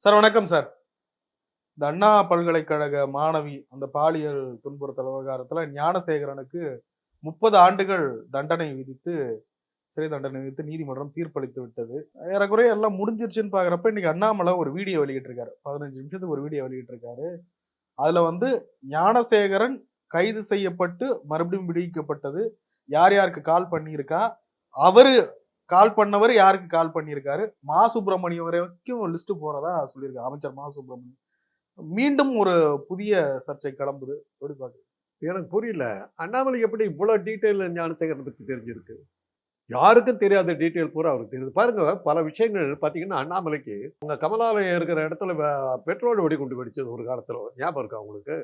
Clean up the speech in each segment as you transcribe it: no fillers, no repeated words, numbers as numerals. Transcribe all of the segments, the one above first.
Sir வணக்கம் sir. இந்த அண்ணா பல்கலைக்கழக மாணவி அந்த பாலியல் துன்புறுத்தல் விவகாரத்துல ஞானசேகரனுக்கு 30 ஆண்டுகள் தண்டனை விதித்து சிறை தண்டனை விதித்து நீதிமன்றம் தீர்ப்பளித்து விட்டது. ஏறக்குறைய எல்லாம் முடிஞ்சிருச்சுன்னு பார்க்குறப்ப இன்னைக்கு அண்ணாமலை ஒரு வீடியோ வெளியிட்டிருக்காரு. 15 நிமிஷத்துக்கு ஒரு வீடியோ வெளியிட்டிருக்காரு. அதுல வந்து ஞானசேகரன் கைது செய்யப்பட்டு மறுபடியும் விடுவிக்கப்பட்டது. யார் யாருக்கு கால் பண்ணியிருக்கா, அவரு கால் பண்ணவர் யாருக்கு கால் பண்ணியிருக்காரு, மா சுப்பிரமணியம் வரைக்கும் லிஸ்ட் போறதா சொல்லியிருக்காரு அமைச்சர் மா சுப்பிரமணியம். மீண்டும் ஒரு புதிய சர்ச்சை கிளம்புது. எப்படி பாக்குறீங்க? எனக்கு புரியல. அண்ணாமலைக்கு எப்படி இவ்வளோ டீட்டெயில் ஞானசேகரனை பத்தி தெரிஞ்சிருக்கு? யாருக்கும் தெரியாத டீட்டெயில் பூரா அவருக்கு தெரியுது. பாருங்க, பல விஷயங்கள் பார்த்தீங்கன்னா, அண்ணாமலைக்கு உங்க கமலாலயம் இருக்கிற இடத்துல பெட்ரோல் வெடிகுண்டு வெடிச்சது ஒரு காலத்துல. ஞாபகம் இருக்கா உங்களுக்கு?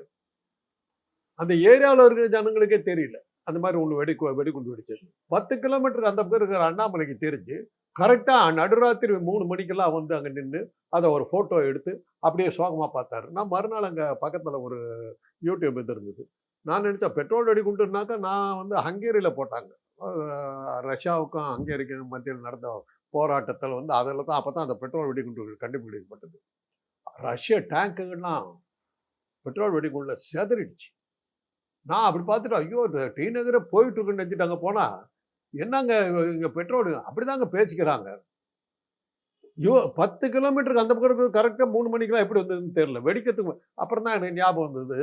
அந்த ஏரியாவில் இருக்கிற ஜனங்களுக்கே தெரியல. அந்த மாதிரி ஒண்ணு வெடிகுண்டு வெடிச்சது. 10 கிலோமீட்டர் அந்த பக்கம் இருக்கிற அண்ணாமலைக்கு தெரிஞ்சு, கரெக்ட்டா நடுராத்திரி 3 மணிக்கெல்லாம் வந்து அங்க நின்னு, அத ஒரு ஃபோட்டோ எடுத்து, அப்படியே சோகமா பார்த்தாரு. நான் மறுநாள் அங்க பக்கத்துல ஒரு யூடியூப் இது இருந்தது. நான் நினைச்சேன் பெட்ரோல் வெடிகுண்டுனாக்கா நான் வந்து ஹங்கேரியில போட்டாங்க. ரஷ்யாவுக்கும் ஹங்கேரிக்கும் மத்தியில் நடந்த போராட்டத்தில் வந்து அதில் தான் அப்போ தான் அந்த பெட்ரோல் வெடிகுண்டு கண்டுபிடிக்கப்பட்டது. ரஷ்ய டேங்குங்கெல்லாம் பெட்ரோல் வெடிகுண்டுல செதறிடுச்சு. நான் அப்படி பார்த்துட்டு, ஐயோ! டி நகரே போயிட்டு இருக்குன்னு நினச்சிட்டு அங்கே போனா, என்னங்க இங்கே பெட்ரோல் அப்படிதாங்க பேசிக்கிறாங்க. 10 கிலோமீட்டருக்கு அந்த பக்கம் இருக்கிறது கரெக்டாக 3 மணிக்கெல்லாம் எப்படி வந்ததுன்னு தெரியல. வெடிக்கிறதுக்கு அப்புறம் தான் எனக்கு ஞாபகம் வந்தது.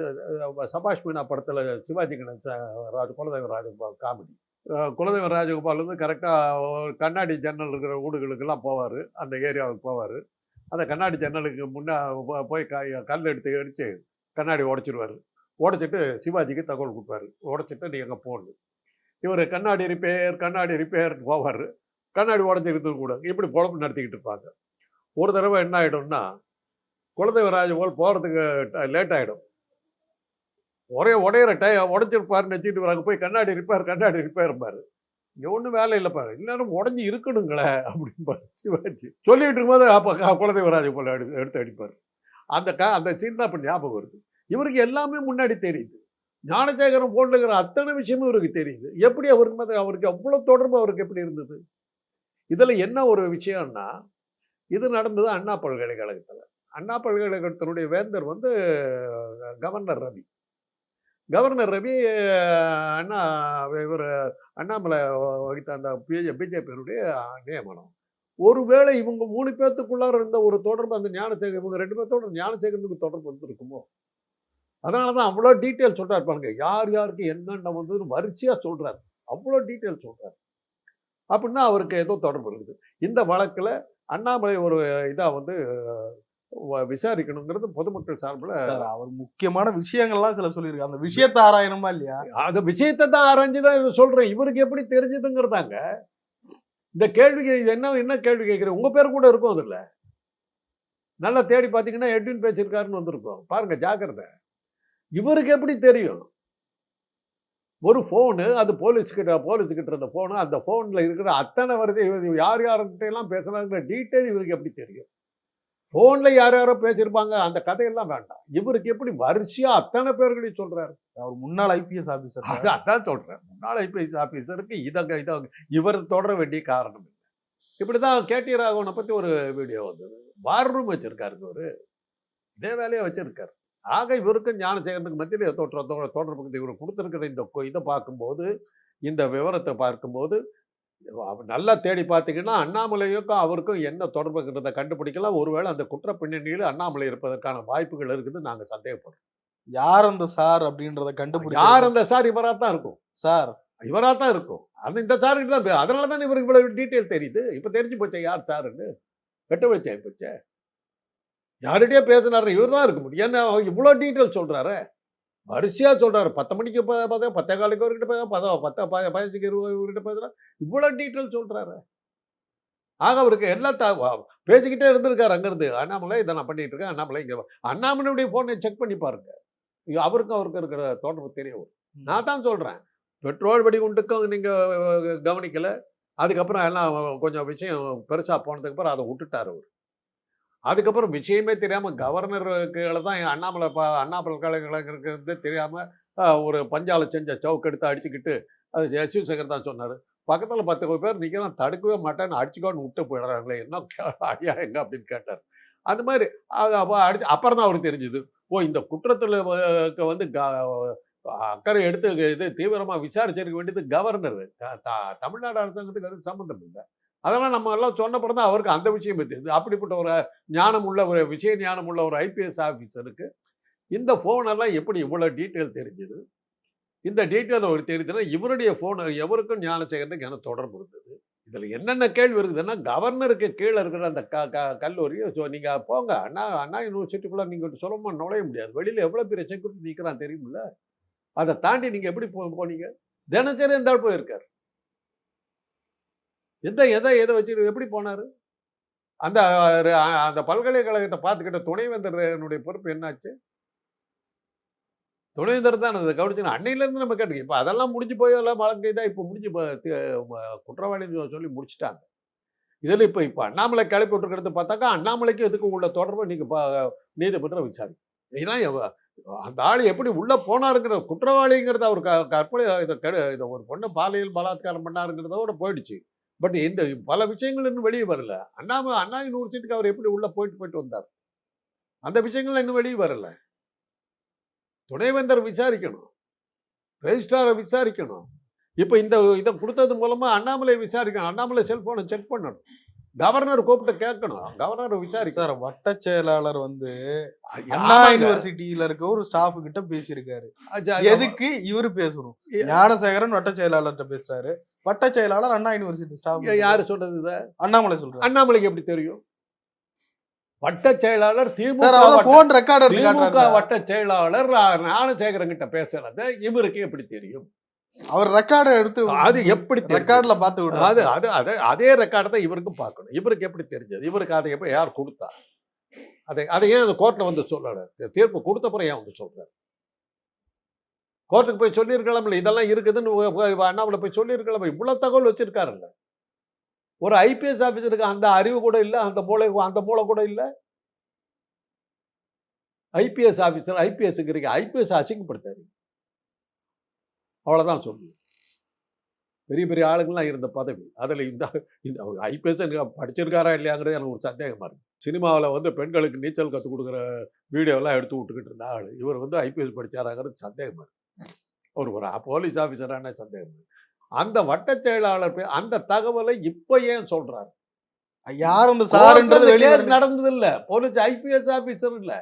சபாஷ் மீனா படத்தில் சிவாஜி கணேசன் குலதெய்வ ராஜகோபால் காமெடி. குலதெய்வ ராஜகோபால் வந்து கரெக்டாக கண்ணாடி ஜன்னல் இருக்கிற வீடுகளுக்கெல்லாம் போவார். அந்த ஏரியாவுக்கு போவார். அந்த கண்ணாடி ஜன்னலுக்கு முன்னே போய் கல் எடுத்து அடித்து கண்ணாடி உடச்சிடுவார். உடச்சிட்டு சிவாஜிக்கு தகவல் கொடுப்பாரு. உடச்சிட்டு நீ எங்கே போகணும். இவர் கண்ணாடி ரிப்பேர் போவார். கண்ணாடி உடஞ்சிருக்கிறது கூட இப்படி பொழப்பு நடத்திக்கிட்டு இருப்பாங்க. ஒரு தடவை என்ன ஆகிடும்னா, குலதெய்வ ராஜகோபால் போகிறதுக்கு லேட் ஆகிடும். உடையிற உடஞ்சிருப்பாருன்னு நினச்சிட்டு அங்கே போய் கண்ணாடி ரிப்பேர்பாரு. இங்கே ஒன்றும் வேலை இல்லைப்பாரு, இல்லைன்னா உடஞ்சி இருக்கணுங்களே அப்படின்பாரு சிவாஜி. சொல்லிட்டு இருக்கும்போது அப்போ குலதெய்வ ராஜகோபால் எடுத்து அடிப்பார். அந்த சீன் தான் இப்போ ஞாபகம் வருது. இவருக்கு எல்லாமே முன்னாடி தெரியுது. ஞானசேகரன் போன்றுங்கிற அத்தனை விஷயமும் இவருக்கு தெரியுது. எப்படி அவருக்கு அவ்வளோ தொடர்பு அவருக்கு எப்படி இருந்தது? இதில் என்ன ஒரு விஷயம்னா, இது நடந்தது அண்ணா பல்கலைக்கழகத்தில். அண்ணா பல்கலைக்கழகத்தினுடைய வேந்தர் வந்து கவர்னர் ரவி. கவர்னர் ரவி இவர் அண்ணாமலை வகித்த அந்த பிஜேபியினுடைய நியமனம். ஒருவேளை இவங்க 3 பேர்த்துக்குள்ளார இருந்த ஒரு தொடர்பு அந்த ஞானசேகர், இவங்க 2 பேர்த்தோட ஞானசேகரனுக்கு தொடர்பு வந்துருக்குமோ? அதனால தான் அவ்வளோ டீட்டெயில் சொல்கிறார் பாருங்க. யார் யாருக்கு என்னென்ன வந்து வரிசையாக சொல்கிறார். அவ்வளோ டீட்டெயில் சொல்கிறார். அப்படின்னா அவருக்கு ஏதோ தொடர்பு இருக்குது. இந்த வழக்கில் அண்ணாமலை ஒரு இதாக வந்து விசாரிக்கணுங்கிறது பொதுமக்கள் சார்பில். அவர் முக்கியமான விஷயங்கள்லாம் சில சொல்லியிருக்காரு. அந்த விஷயத்தை ஆராயணுமா இல்லையா? அந்த விஷயத்தை தான் ஆராய்ஞ்சு தான் இதை சொல்கிறேன். இவருக்கு எப்படி தெரிஞ்சதுங்கிறதாங்க இந்த கேள்விக்கு. என்ன கேள்வி கேட்குறேன்? உங்கள் பேர் கூட இருக்கும் அதில். நல்லா தேடி பார்த்தீங்கன்னா எட்வின் பேசியிருக்காருன்னு வந்திருக்கோம். பாருங்க, ஜாக்கிரதை. இவருக்கு எப்படி தெரியும்? ஒரு ஃபோனு, அது போலீஸ்கிட்ட இருந்த ஃபோனு, அந்த ஃபோனில் இருக்கிற அத்தனை வருது. யார் யார்கிட்டையெல்லாம் பேசுனாங்கிற டீட்டெயில் இவருக்கு எப்படி தெரியும்? ஃபோனில் யாரோ பேசியிருப்பாங்க, அந்த கதையெல்லாம் வேண்டாம். இவருக்கு எப்படி வரிசையாக அத்தனை பேர்களையும் சொல்கிறாரு? அவர் முன்னாள் ஐபிஎஸ் ஆஃபீஸர். அதான் சொல்கிறேன். முன்னாள் ஐபிஎஸ் ஆஃபீஸருக்கு இதை இவர் தொடர வேண்டிய காரணம் இல்லை. இப்படி தான் கேடி ராகவனை பற்றி ஒரு வீடியோ வந்தது. வார் ரூம் வச்சுருக்காரு இவர். இதே வேலையை வச்சுருக்காரு. ஆக இவருக்கும் ஞானசேகரனுக்கு மத்தியில் தொடர்பு இவர் கொடுத்துருக்கிற இந்த இதை பார்க்கும்போது, இந்த விவரத்தை பார்க்கும்போது நல்லா தேடி பார்த்தீங்கன்னா அண்ணாமலைக்கும் அவருக்கும் என்ன தொடர்புங்கிறத கண்டுபிடிக்கலாம். ஒருவேளை அந்த குற்ற பின்னணியில் அண்ணாமலை இருப்பதற்கான வாய்ப்புகள் இருக்குது. நாங்கள் சந்தேகப்படுறோம். யார் அந்த சார் அப்படின்றத கண்டுபிடிக்க. யார் அந்த சார்? இவராக தான் இருக்கும் சார். இவராக தான் இருக்கும். அது இந்த சாருக்கு தான். அதனால தான் இவருக்கு இவ்வளவு டீட்டெயில் தெரியுது. இப்போ தெரிஞ்சு போச்சே யார் சாருன்னு. வெட்ட வெளிச்சாய் போச்சே. யார்கிட்டயே பேசினாரு இவர் தான் இருக்க முடியும். ஏன்னா இவ்வளோ டீட்டெயில் சொல்கிறாரு. வரிசையாக சொல்கிறாரு. 10 மணிக்கு பார்த்தா 10:15 இவர்கிட்ட பேசுகிறேன், 10:15 இவர்கிட்ட பேசுகிறேன். இவ்வளோ டீட்டெயில் சொல்கிறாரு. ஆக அவருக்கு எல்லாம் பேசிக்கிட்டே இருந்திருக்காரு அங்கேருந்து. அண்ணாமலை இதை நான் பண்ணிகிட்டு இருக்கேன். அண்ணாமலை இங்கே அண்ணாமலையுடைய ஃபோனை செக் பண்ணி பாருங்க. அவருக்கு இருக்கிற தொடர்பு தெரிய வரும். நான் தான் சொல்கிறேன். பெட்ரோல் வெடிகுண்டுக்கும் நீங்கள் கவனிக்கலை. அதுக்கப்புறம் எல்லாம் கொஞ்சம் விஷயம் பெருசாக போனதுக்கப்புறம் அதை விட்டுட்டார் அவர். அதுக்கப்புறம் விஷயமே தெரியாமல் கவர்னருக்கு தான் அண்ணா பல்கலைக்கழகருக்கு தெரியாமல் ஒரு பஞ்சாலை செஞ்ச சவுக்கு எடுத்து அடிச்சுக்கிட்டு, அது சிவசேகர் தான் சொன்னார். பக்கத்தில் 10 பேர் நிற்கலாம், தடுக்கவே மாட்டேன்னு அடிச்சுக்கோன்னு விட்டு போயிடுறாங்களே, என்ன ஐயா எங்க அப்படின்னு கேட்டார். அந்த மாதிரி அப்புறம் தான் அவருக்கு தெரிஞ்சது, ஓ இந்த குற்றத்துல வந்து அக்கறை எடுத்து இது தீவிரமா விசாரிச்சிருக்க வேண்டியது கவர்னர், தமிழ்நாடு அரசாங்கத்துக்கு அது சம்பந்தம் இல்லை. அதெல்லாம் நம்ம எல்லாம் சொன்னப்பறம் தான் அவருக்கு அந்த விஷயம் தெரியுது. அப்படிப்பட்ட ஒரு ஞானம் உள்ள ஒரு விஷய ஞானம் உள்ள ஒரு ஐபிஎஸ் ஆஃபீஸருக்கு இந்த ஃபோன் எல்லாம் எப்படி இவ்வளவு டீட்டெயில் தெரிஞ்சது? இந்த டீட்டெயில் அவருக்கு தெரியுதுன்னா இவருடைய ஃபோன் எவருக்கும் ஞானசேகரனுக்கு எனக்கு தொடர்பு இருந்தது. இதுல என்னென்ன கேள்வி இருக்குதுன்னா, கவர்னருக்கு கீழே இருக்கிற அந்த கல்லூரி நீங்க போங்க அண்ணா யூனிவர்சிட்டிக்குள்ள நீங்க சுலபமா நுழைய முடியாது. வெளியில எவ்வளவு பெரிய செக்யூரிட்டி நிற்கிறான் தெரியுமில்ல? அதை தாண்டி நீங்க எப்படி போனீங்க? தினசரி இந்த ஆள் போயிருக்காரு. எதை வச்சு எப்படி போனாரு? அந்த அந்த பல்கலைக்கழகத்தை பார்த்துக்கிட்ட துணைவேந்தருடைய பொறுப்பு என்னாச்சு? துணைவேந்தர் தான் அதை கவனிச்சு அன்னையிலேருந்து நம்ம கேட்டுக்க. இப்போ அதெல்லாம் முடிஞ்சு போயெல்லாம் வழக்கை தான் இப்போ முடிஞ்சு குற்றவாளின்னு சொல்லி முடிச்சுட்டாங்க. இதில் இப்போ அண்ணாமலை கிளப்பி விட்டுருக்கிறது பார்த்தாக்கா அண்ணாமலைக்கு எதுக்கு உள்ள தொடர்பு நீங்கள் நீதிமன்றம் விசாரிக்கும். ஏன்னா அந்த ஆள் எப்படி உள்ளே போனாருங்கிற குற்றவாளிங்கிறது அவர் கற்பனை இதை ஒரு பொண்ணை பாலியல் பலாத்காரம் பண்ணாருங்கிறதோட போயிடுச்சு. பட் இந்த பல விஷயங்கள் இன்னும் வெளியே வரல. அண்ணா யூனிவர்சிட்டிக்கு அவர் எப்படி உள்ளே போயிட்டு வந்தார், அந்த விஷயங்கள் இன்னும் வெளியே வரல. துணைவேந்தர் விசாரிக்கணும், ரெஜிஸ்ட்ராரை விசாரிக்கணும். இப்போ இதை கொடுத்தது மூலமா அண்ணாமலை விசாரிக்கணும், அண்ணாமலை செல்போனை செக் பண்ணணும், கவர்னர் கூப்பிட்டு கேட்கணும், கவர்னர் விசாரிக்க. சார் வட்ட செயலாளர் வந்து அண்ணா யூனிவர்சிட்டியில இருக்க ஒரு ஸ்டாஃப் கிட்ட பேசியிருக்காரு. எதுக்கு இவரு பேசணும்? ஞானசேகரன் வட்ட செயலாளர்கிட்ட பேசுறாரு, வட்ட செயலாளர் அண்ணா யூனிவர்சிட்டி ஸ்டாஃப். யாரு சொல்றது இதை? அண்ணாமலை சொல்றாரு. அண்ணாமலைக்கு எப்படி தெரியும்? வட்ட செயலாளர் திமுக வட்ட செயலாளர் ஞானசேகரன் கிட்ட பேசுறது இவருக்கு எப்படி தெரியும்? அவர் ரெக்கார்டை எடுத்து அது எப்படி ரெக்கார்ட்ல பார்த்து விடுறாரு. அதே ரெக்கார்டை தான் இவருக்கும் பார்க்கணும். இவருக்கு எப்படி தெரிஞ்சது? இவருக்கு அதை எப்ப யார் கொடுத்தா? அதை ஏன் அந்த கோர்ட்ல வந்து சொல்லல? தீர்ப்பு கொடுத்த பிறகு ஏன் வந்து சொல்றாரு? கோர்ட்டுக்கு போய் சொல்லியிருக்கலாம்ல, இதெல்லாம் இருக்குதுன்னு அண்ணாமலை போய் சொல்லியிருக்கலாம். இவ்வளவு தகவல் வச்சிருக்காருல்ல. ஒரு ஐபிஎஸ் ஆபீசருக்கு அந்த அறிவு கூட இல்லை, அந்த மூளை கூட இல்லை. ஐபிஎஸ் ஆபீசர் ஐபிஎஸ் அசிங்கப்படுத்தாரு, அவ்வளவுதான் சொல்லுங்க. பெரிய பெரிய ஆளுங்கள்லாம் இருந்த பதவி, அதில் இந்த ஐபிஎஸ் படிச்சிருக்காரா இல்லையாங்கிறது எனக்கு ஒரு சந்தேகமா இருக்கு. சினிமாவில் வந்து பெண்களுக்கு நீச்சல் கற்றுக் கொடுக்குற வீடியோலாம் எடுத்து விட்டுக்கிட்டு இருந்த ஆள் இவர் வந்து ஐபிஎஸ் படிச்சாராங்கிறது சந்தேகமா இருக்கு. ஒரு போலீஸ் ஆஃபீஸரான சந்தேகம். அந்த வட்ட செயலாளர் அந்த தகவலை இப்ப ஏன் சொல்றாரு? யார் அந்த சார்ன்றது நடந்தது இல்ல, போலீஸ் ஐபிஎஸ் ஆபீசர் இல்ல,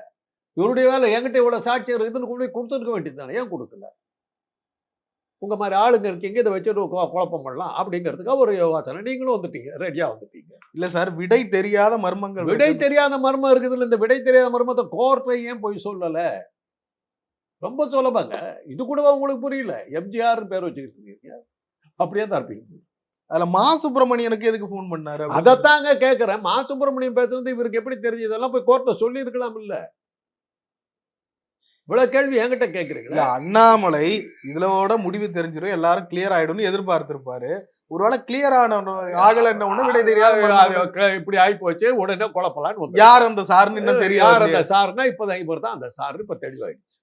இவருடைய வேலை. என்கிட்ட இவ்வளவு சாட்சி இருக்குதுன்னு கொடுத்துருக்க வேண்டியது தானே, ஏன் கொடுக்கல? உங்க மாதிரி ஆளுங்க இருக்கீங்க, இதை வச்சு குழப்பம் பண்ணலாம் அப்படிங்கிறதுக்கு ஒரு யோகாசனை. நீங்களும் வந்துட்டீங்க, ரெடியா வந்துட்டீங்க. இல்ல சார், விடை தெரியாத மர்மங்கள், விடை தெரியாத மர்மம் இருக்குது. இந்த விடை தெரியாத மர்மத்தை கோர்ட்டை ஏன் போய் சொல்லல? ரொம்ப சுலபங்க. இது கூட உங்களுக்கு புரியல. எம்ஜிஆர் பேர் வச்சுக்கிட்டு அப்படியே தான் இருப்பீங்க. அதுல மா சுப்பிரமணியனுக்கு எதுக்கு போன் பண்ணாரு? அதைத்தாங்க கேட்கிறேன். மா சுப்பிரமணியன் பேசுறது இவருக்கு எப்படி தெரிஞ்சு? இதெல்லாம் போய் கோர்ட்ல சொல்லி இருக்கலாம் இல்ல? இவ்வளவு கேள்வி என்கிட்ட கேட்குறீங்களா? அண்ணாமலை இதுலோட முடிவு தெரிஞ்சிடும், எல்லாரும் கிளியர் ஆயிடும்னு எதிர்பார்த்திருப்பாரு. ஒருவேளை கிளியர் ஆகல விடை தெரியாது, இப்படி ஆகி போச்சு, உடனே குழப்பலான்னு. யார் அந்த சார்னு இன்னும் தெரியாது. யார் அந்த சார்னா இப்பதான் இவர் தான் அந்த சார். இப்ப தெளிவாயிடுச்சு.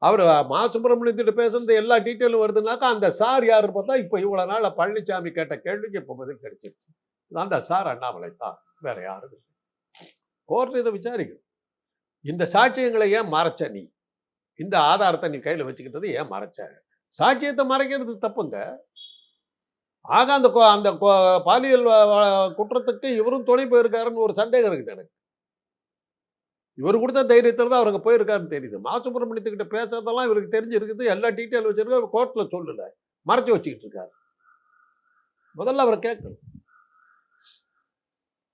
அவர் மா சுப்பிரமணியத்திட்ட பேசுறது எல்லா டீட்டெயிலும் வருதுனாக்கா அந்த சார் யாரு பார்த்தா இப்ப இவ்வளவு நாள் பழனிசாமி கேட்ட கேள்விக்கு இப்ப பதில் கிடைச்சிருச்சு. அந்த சார் அண்ணாமலை தான், வேற யாரும். கோர்ட் இதை விசாரிக்கும். இந்த சாட்சியங்களை ஏன் மறைச்ச? நீ இந்த ஆதாரத்தை நீ கையில வச்சுக்கிட்டது ஏன் மறைச்ச? சாட்சியத்தை மறைக்கிறது தப்புங்க. ஆக அந்த பாலியல் குற்றத்துக்கு இவரும் துணை போயிருக்காருன்னு ஒரு சந்தேகம் இருக்குது எனக்கு. இவர் கொடுத்த தைரியத்தில் தான் அவருக்கு போயிருக்காருன்னு தெரியுது. மா சுப்பிரமணியத்துக்கிட்ட பேசுறதெல்லாம் இவருக்கு தெரிஞ்சிருக்குது, எல்லா டீட்டெயில் வச்சிருக்காரு, கோர்ட்ல சொல்லல, மறைச்சு வச்சுக்கிட்டு இருக்காரு. முதல்ல அவர் கேட்கணும்.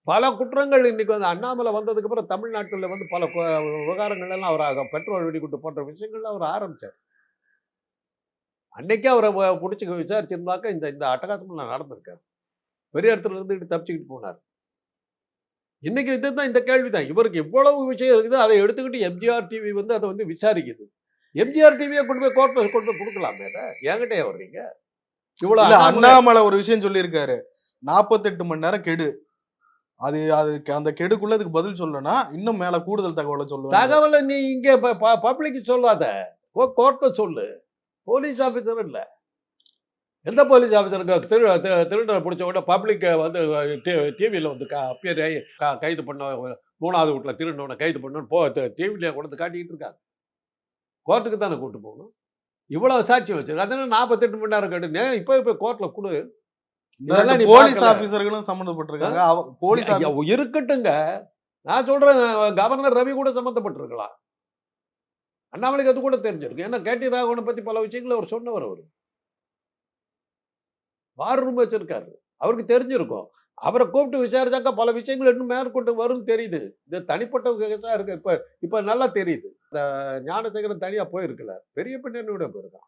பல குற்றங்கள் இன்னைக்கு வந்து அண்ணாமலை வந்ததுக்கு அப்புறம் தமிழ்நாட்டில் வந்து பல விவகாரங்கள் எல்லாம் அவர் பெட்ரோல் வெடிகுண்டு போன்ற விஷயங்கள்ல அவர் ஆரம்பிச்சார். அன்னைக்கே அவரை பிடிச்சி விசாரிச்சிருந்தாக்க இந்த அட்டகாசமெல்லாம் நடந்திருக்காரு. பெரிய இடத்துல இருந்துக்கிட்டு தப்பிச்சுக்கிட்டு போனார். இன்னைக்கு இதுதான் இந்த கேள்விதான். இவருக்கு இவ்வளவு விஷயம் இருக்குது, அதை எடுத்துக்கிட்டு எம்ஜிஆர் டிவி வந்து அதை வந்து விசாரிக்குது. எம்ஜிஆர் டிவியை கொண்டு போய் கோர்ட்ல கொண்டு கொடுக்கலாமே, என்கிட்டே வர்றீங்க? இவ்வளவு அண்ணாமலை ஒரு விஷயம் சொல்லியிருக்காரு, 48 மணி நேரம் கெடு, அதுக்கு அந்த கெடுக்குள்ள அதுக்கு பதில் சொல்லனா இன்னும் மேல கூடுதல் தகவலை சொல்லுவாங்க. தகவலை நீ இங்க பப்ளிக் சொல்லாத, கோர்ட்ல சொல்லு. போலீஸ் ஆபீசர் இல்ல, எந்த போலீஸ் ஆஃபீஸருக்கு திருடரை பிடிச்ச உடனே பப்ளிக் வந்து டிவியில் வந்து அப்பியர் கைது பண்ண 3வது வீட்டில் திருடனவனை கைது பண்ணணும் டிவிலேயே கொண்டு வந்து காட்டிக்கிட்டு இருக்காங்க. கோர்ட்டுக்கு தானே கூட்டு போகணும். இவ்வளவு சாட்சி வச்சிருக்கு. அதனால 48 மணி நேரம் கேட்டு இப்போ கோர்ட்டில் கொடு. இதெல்லாம் நீ போலீஸ் பார்க்கல. ஆபீசர்களும் சம்பந்தப்பட்டிருக்காங்க. போலீஸ் ஐயா, இருக்கட்டுங்க. நான் சொல்றேன், கவர்னர் ரவி கூட சம்பந்தப்பட்டிருக்கலாம். அண்ணாமலைக்கு அது கூட தெரிஞ்சிருக்கு. ஏன்னா கேடி ராகவனை பத்தி பல விஷயங்களை அவர் சொன்னவர். அவர் வார் ரூம் வச்சிருக்காரு, அவருக்கு தெரிஞ்சிருக்கும். அவரை கூப்பிட்டு விசாரிச்சாக்கா பல விஷயங்கள் இன்னும் மேற்கொண்டு வரும்னு தெரியுது. இது தனிப்பட்ட கேஸா இருக்கு. இப்ப நல்லா தெரியுது. இந்த ஞானசேகரன் தனியா போயிருக்கல, பெரிய பின்னணியோட போயிருக்கான்.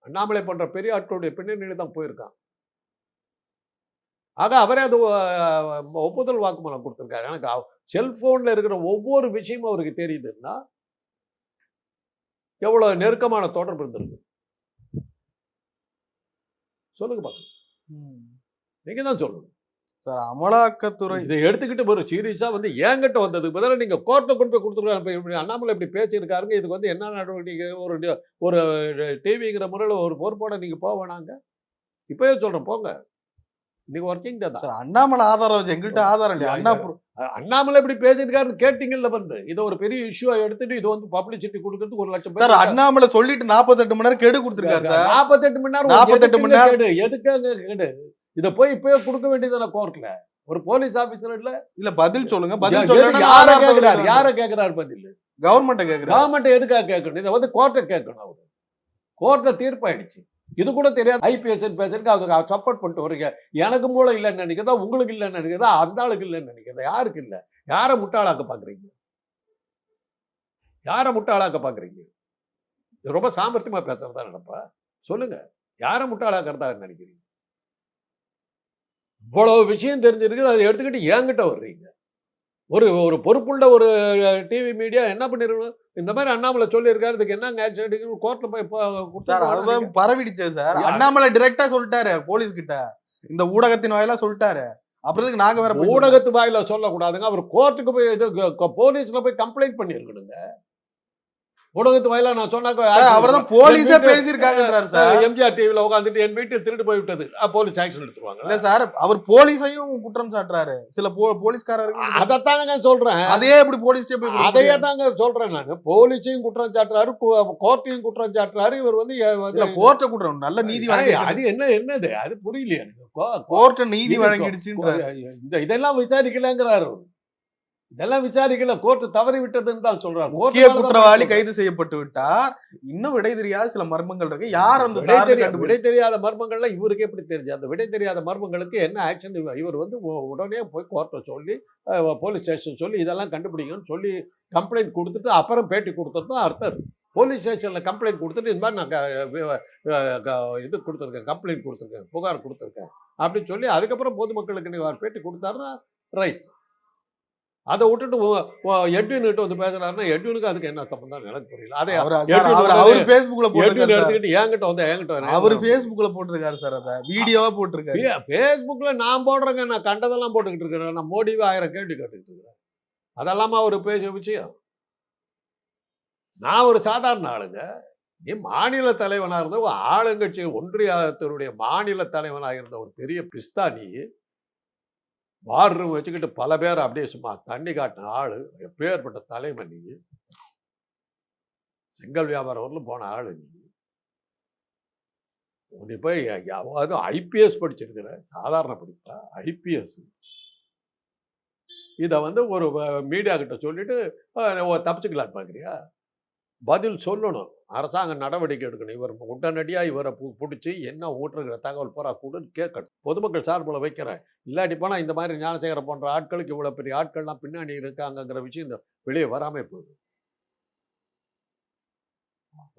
அண்ணாமலை போன்ற பெரிய ஆட்களுடைய பின்னணியில தான் போயிருக்கான். ஆக அவரே அது ஒப்புதல் வாக்குமூலம் கொடுத்திருக்காரு. எனக்கு செல்போன்ல இருக்கிற ஒவ்வொரு விஷயமும் அவருக்கு தெரியுதுன்னா எவ்வளவு நெருக்கமான தொடர்பு இருந்திருக்கு. சொல்லுங்க பாருங்க, நீங்க தான் சொல்லணும் சார். அமலாக்கத்துறை இதை எடுத்துக்கிட்டு ஒரு சீரியஸா என்கிட்ட வந்ததுக்கு பதிலாக நீங்க கோர்ட்டை கொண்டு போய் கொடுத்துருக்காங்க. அண்ணாமலை இப்படி பேசியிருக்காருங்க, இதுக்கு என்ன நடவடிக்கை, ஒரு டிவிங்கிற முறையில் ஒரு பொறுப்போட நீங்க போக வேணாங்க. இப்பவே சொல்றேன், போங்க. இன்னைக்கு ஒர்க்கிங் டே தான். அண்ணாமலை ஆதாரம் வச்சு எங்கள்கிட்ட ஆதாரம் இல்லையா? அண்ணாமலை இப்படி பேசியிருக்காருன்னு கேட்டீங்கல்ல. இதை ஒரு பெரிய இஷ்யூவா எடுத்துட்டு இது பப்ளிசிட்டி கொடுக்கறதுக்கு 1 லட்சம் சார். அண்ணாமலை சொல்லிட்டு 48 மணி நேரம் கெடு கொடுத்துருக்காரு சார். 48 மணி நேரம் 48 மணி நேரம் எதுக்காக கெடு? இதை போய் இப்பவே கொடுக்க வேண்டியதான கோர்ட்ல. ஒரு போலீஸ் ஆபீசர் இல்ல பதில் சொல்லுங்க. பதில் யார கேக்குறாரு? பதில் கவர்மெண்ட் கேக்குறாரு. கவர்மெண்ட் எதுக்காக கேட்கணும்? இதை கோர்ட்டை கேட்கணும். அவரு கோர்ட்ல தீர்ப்பாயிடுச்சு. இது கூட தெரியாது. ஐபிஎஸ் பேசுறதுக்கு அவங்க சப்போர்ட் பண்ணிட்டு வரீங்க. எனக்கு மூளை இல்லைன்னு நினைக்கிறதா, உங்களுக்கு இல்லைன்னு நினைக்கிறதா, அந்த ஆளுக்கு இல்லைன்னு நினைக்கிறதா? யாருக்கு இல்லை? யாரை முட்டாளாக்க பாக்குறீங்க? யாரை முட்டாளாக்க பாக்குறீங்க? ரொம்ப சாமர்த்தியமா பேசுறதா நினைப்பா? சொல்லுங்க, யாரை முட்டாளாக்குறதா நினைக்கிறீங்க? இவ்வளவு விஷயம் தெரிஞ்சிருக்கு, அதை எடுத்துக்கிட்டு என்கிட்ட வர்றீங்க. ஒரு பொறுப்புள்ள ஒரு டிவி மீடியா என்ன பண்ணிருக்கணும்? இந்த மாதிரி அண்ணாமலை சொல்லியிருக்காரு, இதுக்கு என்ன ஆக்ஷன் எடுக்கணும்? கோர்ட்ல போய் பரவிடுச்சு சார். அண்ணாமலை டைரக்டா சொல்லிட்டாரு போலீஸ் கிட்ட, இந்த ஊடகத்தின் வாயிலா சொல்லிட்டாரு. அப்புறத்துக்கு நாங்க வேற ஊடகத்து வாயில சொல்லக்கூடாதுங்க. அவர் கோர்ட்டுக்கு போய் போலீஸ்ல போய் கம்ப்ளைண்ட் பண்ணிருக்கணுங்க. ஊடகத்து வாயிலா நான் சொன்னாக்க அவர்தான் போலீஸே பேசியிருக்காங்கன்றாரு சார். எம்ஜிஆர் டிவில உட்காந்துட்டு என் வீட்டில் திருடு போய் விட்டது, போலீஸ் ஆக்ஷன் எடுத்துருவாங்க. இல்ல சார், அவர் போலீஸையும் குற்றம் சாட்டுறாரு. சில போலீஸ்காரர்கள் அதைத்தாங்க சொல்றேன். அதே எப்படி போலீஸ்டே போய் அதையே தாங்க சொல்றேன் நான். போலீஸையும் குற்றம் சாட்டுறாரு, கோர்ட்டையும் குற்றம் சாட்டுறாரு. இவர் கோர்ட்டை குற்றம் நல்ல நீதி அது என்னது அது புரியலையா எனக்கு? கோர்ட் நீதி வழங்கிடுச்சு. இதெல்லாம் விசாரிக்கலங்கிறாரு. இதெல்லாம் விசாரிக்கல, கோர்ட் தவறி விட்டதுன்னு தான் சொல்றாரு. முக்கிய குற்றவாளி கைது செய்யப்பட்டு விட்டார். இன்னும் விடை தெரியாத சில மர்மங்கள் இருக்கு. யார் அந்த விடை தெரியாத மர்மங்கள்ல இவருக்கு எப்படி தெரிஞ்சு? அந்த விடை தெரியாத மர்மங்களுக்கு என்ன ஆக்ஷன்? இவர் உடனே போய் கோர்ட்டை சொல்லி, போலீஸ் ஸ்டேஷன் சொல்லி இதெல்லாம் கண்டுபிடிங்கன்னு சொல்லி கம்ப்ளைண்ட் கொடுத்துட்டு அப்புறம் பேட்டி கொடுத்துட்டு அர்த்தம். போலீஸ் ஸ்டேஷன்ல கம்ப்ளைண்ட் கொடுத்துட்டு இந்த மாதிரி நான் இது கொடுத்துருக்கேன், கம்ப்ளைண்ட் கொடுத்துருக்கேன், புகார் கொடுத்துருக்கேன் அப்படின்னு சொல்லி அதுக்கப்புறம் பொதுமக்களுக்கு நீ பேட்டி கொடுத்தாருன்னா ரைட். அதை விட்டுட்டு எட்வின் கிட்ட பேசுறாருன்னா எட்வினுக்கு அதுக்கு என்ன சம்பந்தம் எனக்கு புரியல. அதே அவர் ஃபேஸ்புக்ல எடுத்துக்கிட்டு என்கிட்ட அவர் ஃபேஸ்புக்ல போட்டிருக்காரு சார். அதை வீடியோவா போட்டிருக்காரு. ஃபேஸ்புக்ல நான் போடுறேங்க, நான் கண்டதெல்லாம் போட்டுக்கிட்டு இருக்கிறேன். நான் மோடிவே 1000 கேள்வி கேட்டுக்கிட்டு இருக்கிறேன். அதெல்லாமா ஒரு பேச விஷயம். நான் ஒரு சாதாரண ஆளுங்க. நீ மாநில தலைவனாக இருந்த ஒரு ஆளுங்கட்சி ஒன்றியத்தினுடைய மாநில தலைவனாக இருந்த ஒரு பெரிய பிஸ்தானி வார் ரூம் வச்சுக்கிட்டு பல பேர் அப்படியே சும்மா தண்ணி காட்டின ஆளு. எப்பேற்பட்ட தலைமை நீ! செங்கல் வியாபாரம் போன ஆளு நீ போய் யாவது ஐபிஎஸ் படிச்சிருக்கிற, சாதாரண படிப்பா ஐபிஎஸ். இதை ஒரு மீடியா கிட்ட சொல்லிட்டு தப்பிச்சுக்கலான்னு பார்க்குறியா? பதில் சொல்லணும். அரசாங்கம் நடவடிக்கை எடுக்கணும். இவர் உடனடியாக இவரை பிடிச்சி என்ன ஊற்றுகிற தகவல் பூரா கூடுன்னு கேட்கணும். பொதுமக்கள் சார்பில் வைக்கிறேன். இல்லாட்டி போனால் இந்த மாதிரி ஞானசேகரன் போன்ற ஆட்களுக்கு இவ்வளோ பெரிய ஆட்கள்லாம் பின்னாடி இருக்காங்கிற விஷயம் இந்த வெளியே வராமல் போகுது.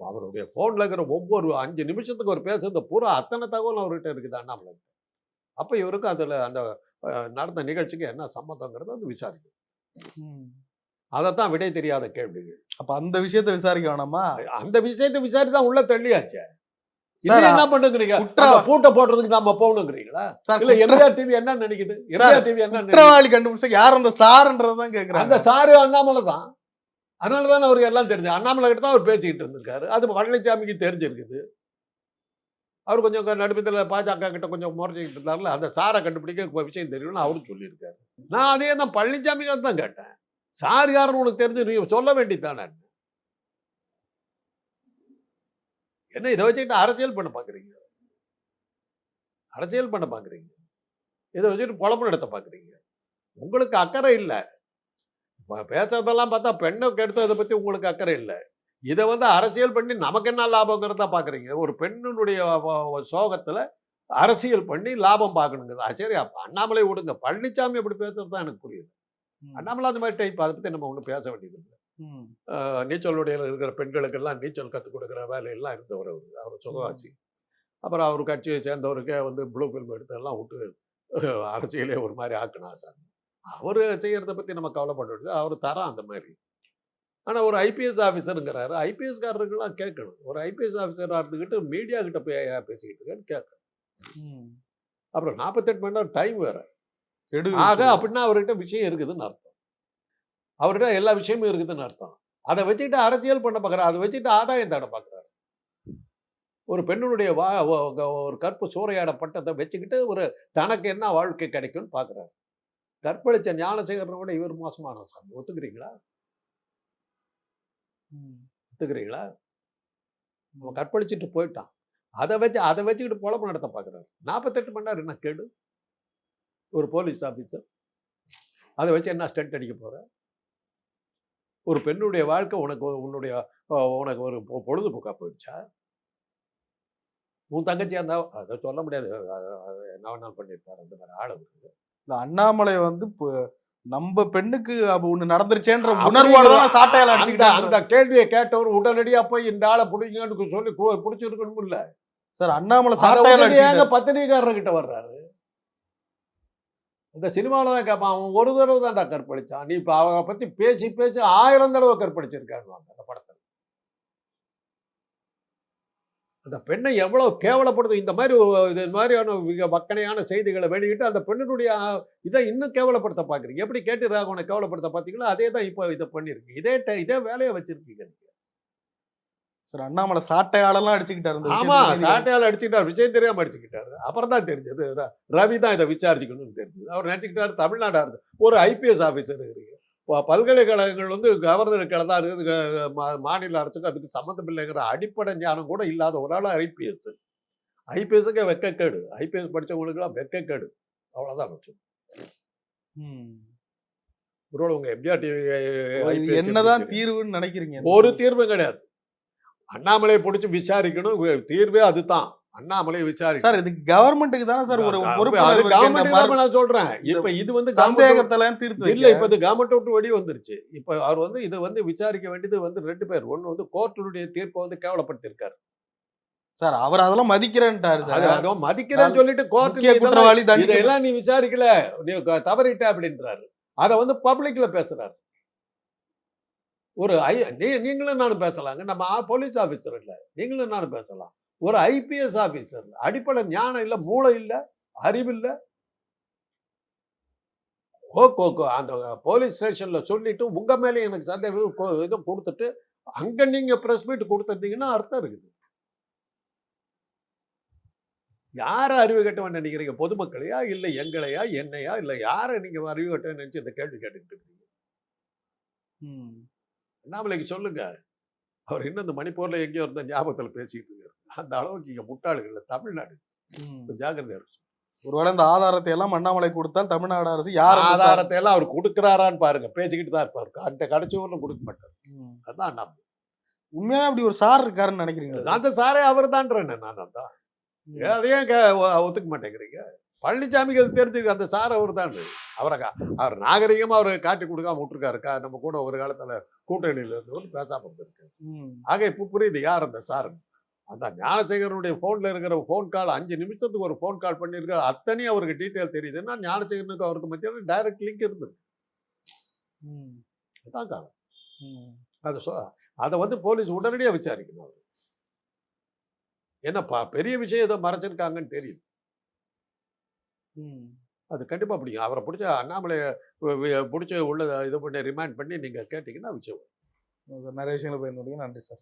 அவருடைய ஃபோனில் இருக்கிற ஒவ்வொரு 5 நிமிஷத்துக்கு ஒரு பேசுறது பூரா அத்தனை தகவல் அவர்கிட்ட இருக்குது அண்ணாமலை. அப்போ இவருக்கு அதில் அந்த நடந்த நிகழ்ச்சிக்கு என்ன சம்மந்தங்கிறது விசாரிக்கும். அதைத்தான் விடை தெரியாத கேள்விகள். அப்ப அந்த விஷயத்தை விசாரிக்க வேணாமா? அந்த விஷயத்தை விசாரிதான் உள்ள தள்ளியாச்சு. என்ன பண்ணுங்கிறீங்க? பூட்டை போடுறதுக்கு நாம போகணுங்கிறீங்களா? இல்ல எம்ஜிஆர் டிவி என்ன நினைக்குது? எம்ஜிஆர் டிவி என்ன குற்றவாளி கண்டுபிடிச்சா யார் அந்த சார்ன்றதான் கேட்கறாங்க. அந்த சாரு அண்ணாமலை தான். அதனாலதான் அவருக்கு எல்லாம் தெரிஞ்சு. அண்ணாமலை கிட்ட தான் அவர் பேசிக்கிட்டு இருந்திருக்காரு. அது பழனிசாமிக்கு தெரிஞ்சிருக்குது. அவர் கொஞ்சம் நடுப்பத்தில் பாஜக கிட்ட கொஞ்சம் முறைச்சிக்கிட்டு இருந்தாருல, அந்த சாரை கண்டுபிடிக்க விஷயம் தெரியும்னு அவரும் சொல்லியிருக்காரு. நான் அதே தான் பழனிசாமி தான் கேட்டேன். சார் யாருன்னு உனக்கு தெரிஞ்சு நீ சொல்ல வேண்டியதானே? என்ன இதை வச்சுக்கிட்டு அரசியல் பண்ண பாக்குறீங்க? அரசியல் பண்ண பாக்குறீங்க? இதை வச்சுட்டு குழப்பம் நடத்த பாக்குறீங்க? உங்களுக்கு அக்கறை இல்லை. பேசுறதெல்லாம் பார்த்தா பெண்ணை கெடுத்ததை பத்தி உங்களுக்கு அக்கறை இல்லை. இதை அரசியல் பண்ணி நமக்கு என்ன லாபங்கிறத பாக்குறீங்க. ஒரு பெண்ணினுடைய சோகத்துல அரசியல் பண்ணி லாபம் பார்க்கணுங்க. சரி, அப்ப அண்ணாமலை விடுங்க. பழனிசாமி அப்படி பேசுறது தான் எனக்கு புரியுது. அண்ணாமலை அந்த மாதிரி டைப். அதை பத்தி நம்ம ஒன்றும் பேச வேண்டியது இல்லை. நீச்சலுடைய இருக்கிற பெண்களுக்கெல்லாம் நீச்சல் கற்றுக் கொடுக்குற வேலையெல்லாம் இருந்தவர். அவர் சுகவாசி. அப்புறம் அவர் கட்சியை சேர்ந்தவருக்கே ப்ளூ ஃபில்ம் எடுத்தெல்லாம் விட்டு அரசியலே ஒரு மாதிரி ஆக்கினா சார். அவர் செய்யறத பத்தி நம்ம கவலைப்பட்டு அவர் தரம் அந்த மாதிரி. ஆனா ஒரு ஐபிஎஸ் ஆஃபீஸருங்கிறாரு. ஐபிஎஸ்காரருக்கெல்லாம் கேட்கணும். ஒரு ஐபிஎஸ் ஆஃபீஸராக இருந்துக்கிட்டு மீடியா கிட்ட போய் பேசிக்கிட்டு இருக்கேன்னு கேட்கணும். அப்புறம் 48 மணி நேரம் டைம் வேற. ஆக அப்படின்னா அவர்கிட்ட விஷயம் இருக்குதுன்னு அர்த்தம். அவர்கிட்ட எல்லா விஷயமும் இருக்குதுன்னு அர்த்தம். அதை வச்சுக்கிட்டு அரசியல் பண்ண பார்க்குறாரு. அதை வச்சுட்டு ஆதாயம் தேட பார்க்குறாரு. ஒரு பெண்ணுடைய ஒரு கற்பு சூறையாடப்பட்டதை வச்சுக்கிட்டு ஒரு தனக்கு என்ன வாழ்க்கை கிடைக்கும்னு பார்க்குறாரு. கற்பழிச்ச ஞானசேகரனை விட இவர் மோசமான சாமி. ஒத்துக்கிறீங்களா? ஒத்துக்கிறீங்களா? அவன் கற்பழிச்சிட்டு போயிட்டான். அதை வச்சுக்கிட்டு பொழப்பு நடத்த பார்க்குறாரு. 48 மணி நேரம் என்ன கேடு? ஒரு போலீஸ் ஆஃபீஸர் அதை வச்சு என்ன ஸ்டண்ட் அடிக்க போற? ஒரு பெண்ணுடைய வாழ்க்கை உனக்கு ஒரு பொழுதுபோக்கா போயிடுச்சா? உன் தங்கச்சியா இருந்தா அதை சொல்ல முடியாது. என்ன வேணாலும் பண்ணியிருப்பாரு. அந்த மாதிரி ஆள் இருக்கு. அண்ணாமலை நம்ம பெண்ணுக்கு ஒண்ணு நடந்துருச்சேன்ற உணர்வோட தான் சாட்டையால அடிச்சுக்கிட்டு அந்த கேள்வியை கேட்டவர் உடனடியா போய் இந்த ஆளை பிடிங்கன்னு சொல்லி பிடிச்சிருக்கணும் இல்ல சார்? அண்ணாமலை சாட்டையால பத்திரிகையாளர்கிட்ட வர்றாரு. இந்த சினிமாவில தான் கேட்பான். அவன் ஒரு தடவை தான்டா கற்பழிச்சான். நீ இப்ப அவரை பத்தி பேசி 1000 தடவை கற்பழிச்சிருக்காங்க அந்த படத்தை. அந்த பெண்ணை எவ்வளவு கேவலப்படுது. இந்த மாதிரியான வக்கனையான செய்திகளை வெளியிட்டு அந்த பெண்ணினுடைய இதை இன்னும் கேவலப்படுத்த பாக்குறீங்க. எப்படி கேட்டு ராகவனை கேவலப்படுத்த பாத்தீங்களா? அதே தான் இப்போ இதை பண்ணிருக்கு. இதே வேலையை வச்சிருக்கீங்க. சார், அண்ணாமலை சாட்டையாளெல்லாம் அடிச்சுக்கிட்டாரு. ஆமா, சாட்டையால அடிச்சுக்கிட்டாரு. விஜய் தெரியாம அடிச்சுக்கிட்டாரு. அப்புறம் தான் தெரிஞ்சது ரவி தான் இதை விசாரிச்சுக்கணும்னு தெரிஞ்சது. அவர் நினைச்சுக்கிட்டாரு தமிழ்நாடா இருந்து ஒரு ஐபிஎஸ் ஆபீசர் இருக்கு. பல்கலைக்கழகங்கள் கவர்னர் தான் இருக்குது. மாநில அரசுக்கு அதுக்கு சம்மந்தம் இல்லைங்கிற அடிப்படை ஞானம் கூட இல்லாத ஒரு ஆள் ஐபிஎஸ். ஐபிஎஸ்க்கு வெக்கக்கேடு. ஐபிஎஸ் படித்தவங்களுக்குலாம் வெக்கக்கேடு. அவ்வளோதான் வச்சோம். ஒருவேளை உங்க எம்ஜிஆர் டிவி என்னதான் தீர்வுன்னு நினைக்கிறீங்க? ஒரு தீர்வும் கிடையாது. அண்ணாமலையை பிடிச்சி விசாரிக்கணும். தீர்வே அதுதான். அண்ணாமலை விசாரி சார். இது கவர்மெண்ட்டுக்கு தானே சார் ஒரு பொறுப்பு. நான் சொல்றேன். இப்ப இது சந்தேகத்தெல்லாம் தீர்த்து இல்ல. இப்ப இது கவர்மெண்ட் விட்டு வெளியே வந்துருச்சு. இப்ப அவர் இது விசாரிக்க வேண்டியது 2 பேர். ஒண்ணு கோர்ட்டுடைய தீர்ப்பை கேவலப்படுத்திருக்காரு சார். அவர் அதெல்லாம் மதிக்கிறேன்ட்டாரு சார். அதுவும் மதிக்கிறேன்னு சொல்லிட்டு கோர்ட் குற்றவாளி இதெல்லாம் நீ விசாரிக்கல, நீ தவறிட்ட அப்படின்றாரு. அதை பப்ளிக்ல பேசுறாரு. ஒரு நீங்களும் நானும் பேசலாங்க. நம்ம போலீஸ் ஆபீசர் இல்ல, நீங்களும் நானும் பேசலாம். ஒரு ஐபிஎஸ் ஆபீசர் அடிப்படை ஞானம் இல்ல, மூளை இல்ல, அறிவு இல்ல. அந்த போலீஸ் ஸ்டேஷன்ல சொல்லிட்டு உங்க மேலே எனக்கு சந்தேகம் இதை கொடுத்துட்டு அங்க நீங்க பிரஸ் மீட் கொடுத்துட்டீங்கன்னா அர்த்தம் இருக்குது. யார அறிவு கட்டவன் நினைக்கிறீங்க? பொதுமக்களையா இல்ல எங்களையா என்னையா இல்ல யார நீங்க அறிவு கட்ட நினைச்சு இந்த கேள்வி கேட்டுக்கிட்டு இருக்கீங்க? அண்ணாமலைக்கு சொல்லுங்க. அவர் இன்னும் இந்த மணிப்பூர்ல எங்கேயோ இருந்த ஞாபகத்தில் பேசிட்டு இருக்காரு. அந்த அளவுக்கு இங்க முட்டாளுகள் தமிழ்நாடு. ஜாகிரதையா இருக்கு. ஒருவேளை இந்த ஆதாரத்தை எல்லாம் அண்ணாமலை கொடுத்தால் தமிழ்நாடு அரசு யார் ஆதாரத்தை எல்லாம் அவர் கொடுக்கிறாரான்னு பாருங்க. பேசிக்கிட்டு தான் இருப்பாரு. அந்த கடைசி ஊர்ல கொடுக்க மாட்டார். அதான் அண்ணாமலை. உண்மையாவே அப்படி ஒரு சார் இருக்காருன்னு நினைக்கிறீங்க? அந்த சாரே அவர் தான். நான் தான் அதையும் ஒத்துக்க மாட்டேங்கிறீங்க. பழனிசாமிக்கு அது தெரிஞ்சுக்க. அந்த சார் அவர் தான். அவர் நாகரிகமா அவரை காட்டி கொடுக்காம விட்டுருக்காரு. நம்ம கூட ஒரு காலத்துல கூட்டணியில இருந்து பேசாம இருந்திருக்கு. ஆக இப்ப புரியுது யார் அந்த சார். அந்த ஞானசேகரனுடைய போன்ல இருக்கிற போன் கால் 5 நிமிஷத்துக்கு ஒரு போன் கால் பண்ணியிருக்காரு. அத்தனையும் அவருக்கு டீட்டெயில் தெரியுதுன்னா ஞானசேகரனுக்கு அவருக்கு மத்திய டைரக்ட் லிங்க் இருந்தது. அதான் காரணம். அதை போலீஸ் உடனடியா விசாரிக்கணும். அவர் என்னப்பா பெரிய விஷயம் ஏதோ மறைச்சிருக்காங்கன்னு தெரியுது. அது கண்டிப்பா பிடிக்கும். அவரை பிடிச்ச அண்ணாமலையை பிடிச்ச உள்ள இது பண்ணி ரிமைண்ட் பண்ணி நீங்க கேட்டீங்கன்னா விஷயம். நிறைய விஷயங்களை பயன்படுத்தி. நன்றி சார்.